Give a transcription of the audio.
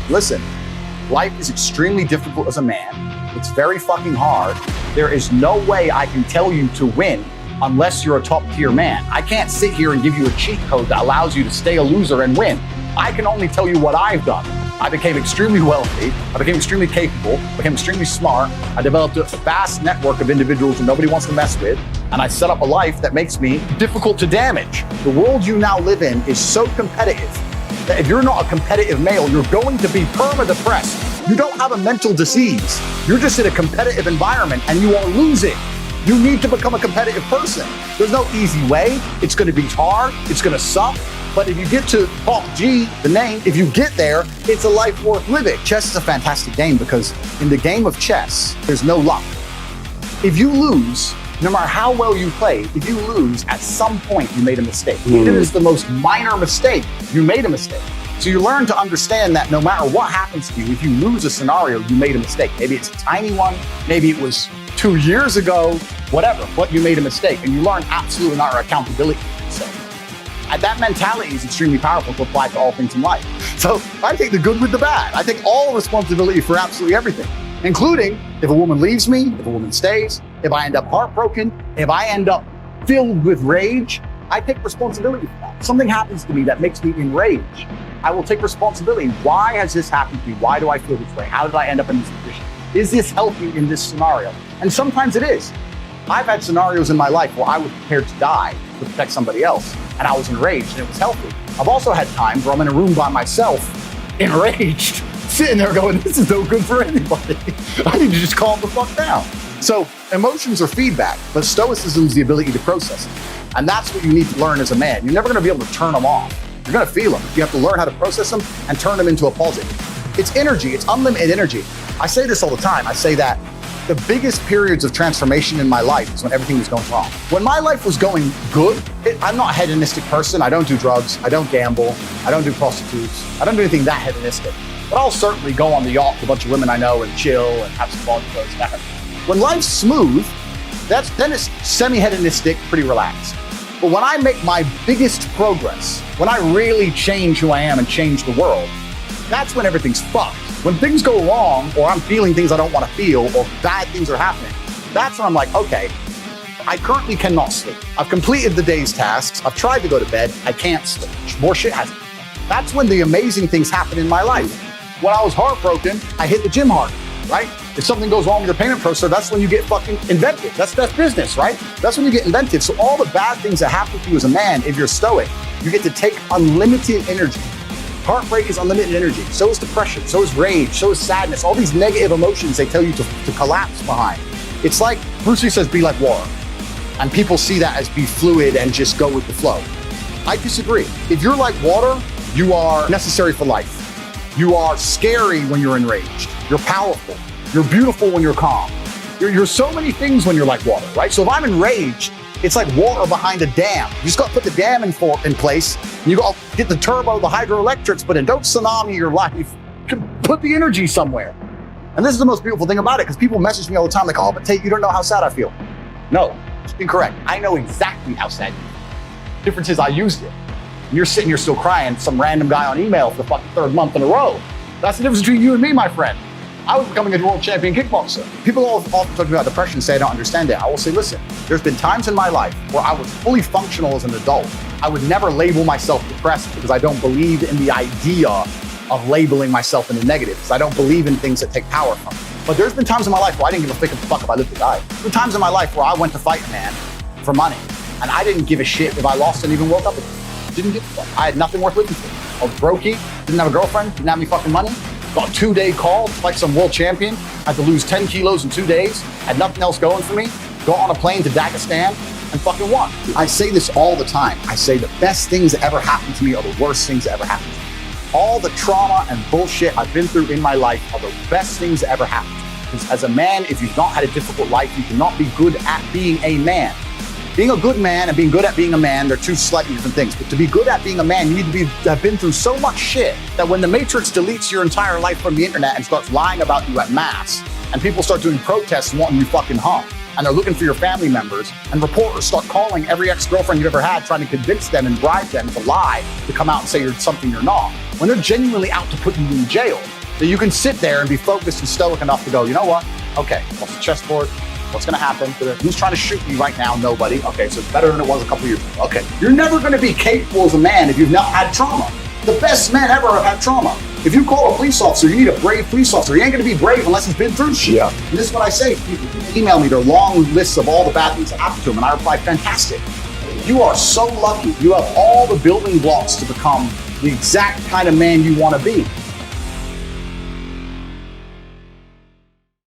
listen, life is extremely difficult as a man. It's very fucking hard. There is no way I can tell you to win unless you're a top tier man. I can't sit here and give you a cheat code that allows you to stay a loser and win. I can only tell you what I've done. I became extremely wealthy. I became extremely capable, became extremely smart. I developed a vast network of individuals who nobody wants to mess with. And I set up a life that makes me difficult to damage. The world you now live in is so competitive that if you're not a competitive male, you're going to be perma-depressed. You don't have a mental disease. You're just in a competitive environment and you are losing. You need to become a competitive person. There's no easy way. It's going to be hard. It's going to suck. But if you get to top G, the name, if you get there, it's a life worth living. Chess is a fantastic game because in the game of chess, there's no luck. If you lose, no matter how well you play, if you lose, at some point you made a mistake. Even if it's the most minor mistake, you made a mistake. So you learn to understand that no matter what happens to you, if you lose a scenario, you made a mistake. Maybe it's a tiny one, maybe it was 2 years ago, whatever, but you made a mistake. And you learn absolute and utter accountability for your mistake. And that mentality is extremely powerful to apply to all things in life. So I take the good with the bad. I take all responsibility for absolutely everything, including if a woman leaves me, if a woman stays, if I end up heartbroken, if I end up filled with rage, I take responsibility for that. Something happens to me that makes me enraged. I will take responsibility. Why has this happened to me? Why do I feel this way? How did I end up in this position? Is this healthy in this scenario? And sometimes it is. I've had scenarios in my life where I was prepared to die to protect somebody else, and I was enraged and it was healthy. I've also had times where I'm in a room by myself, enraged, sitting there going, this is no good for anybody. I need to just calm the fuck down. So emotions are feedback, but stoicism is the ability to process them. And that's what you need to learn as a man. You're never gonna be able to turn them off. You're gonna feel them. You have to learn how to process them and turn them into a positive. It's energy, it's unlimited energy. I say this all the time. I say that the biggest periods of transformation in my life is when everything was going wrong. When my life was going good, I'm not a hedonistic person. I don't do drugs, I don't gamble, I don't do prostitutes, I don't do anything that hedonistic. But I'll certainly go on the yacht with a bunch of women I know and chill and have some vodkas and that. When life's smooth, then it's semi-hedonistic, pretty relaxed. But when I make my biggest progress, when I really change who I am and change the world, that's when everything's fucked. When things go wrong, or I'm feeling things I don't want to feel, or bad things are happening, that's when I'm like, okay, I currently cannot sleep. I've completed the day's tasks. I've tried to go to bed. I can't sleep. More shit hasn't. That's when the amazing things happen in my life. When I was heartbroken, I hit the gym hard, right? If something goes wrong with your payment processor, that's when you get fucking inventive. That's business, right? That's when you get inventive. So all the bad things that happen to you as a man, if you're stoic, you get to take unlimited energy. Heartbreak is unlimited energy. So is depression. So is rage. So is sadness. All these negative emotions they tell you to collapse behind. It's like Bruce Lee says, be like water. And people see that as be fluid and just go with the flow. I disagree. If you're like water, you are necessary for life. You are scary when you're enraged. You're powerful. You're beautiful when you're calm. You're so many things when you're like water, right? So if I'm enraged, it's like water behind a dam. You just got to put the dam in place. And you got to get the turbo, the hydroelectrics, but then don't tsunami your life. Put the energy somewhere. And this is the most beautiful thing about it, because people message me all the time like, oh, but Tate, you don't know how sad I feel. No, it's incorrect. I know exactly how sad you feel. The difference is I used it. And you're sitting here still crying, some random guy on email for the fucking third month in a row. That's the difference between you and me, my friend. I was becoming a world champion kickboxer. People often talk about depression and say I don't understand it. I will say, listen, there's been times in my life where I was fully functional as an adult. I would never label myself depressed because I don't believe in the idea of labeling myself in the negative, because I don't believe in things that take power from me. But there's been times in my life where I didn't give a fuck if I lived or died. There's been times in my life where I went to fight a man for money, and I didn't give a shit if I lost and even woke up again. Didn't give a fuck. I had nothing worth living for. I was brokey, didn't have a girlfriend, didn't have any fucking money. Got a 2-day call to fight some world champion. Had to lose 10 kilos in 2 days. Had nothing else going for me. Got on a plane to Dagestan and fucking won. I say this all the time. I say the best things that ever happened to me are the worst things that ever happened to me. All the trauma and bullshit I've been through in my life are the best things that ever happened. Because as a man, if you've not had a difficult life, you cannot be good at being a man. Being a good man and being good at being a man, they're two slightly different things. But to be good at being a man, you need to have been through so much shit that when the Matrix deletes your entire life from the internet and starts lying about you at mass, and people start doing protests wanting you fucking hung, and they're looking for your family members, and reporters start calling every ex-girlfriend you've ever had, trying to convince them and bribe them to lie, to come out and say you're something you're not. when they're genuinely out to put you in jail, that you can sit there and be focused and stoic enough to go, you know what? Okay, off the chessboard, what's gonna happen? Who's trying to shoot me right now? Nobody. Okay, so it's better than it was a couple years ago. Okay, you're never gonna be capable as a man if you've not had trauma. The best men ever have had trauma. If you call a police officer, you need a brave police officer. He ain't gonna be brave unless he's been through shit. Yeah. And this is what I say. People email me their long lists of all the bad things that happened to them, and I reply, fantastic. You are so lucky. You have all the building blocks to become the exact kind of man you want to be.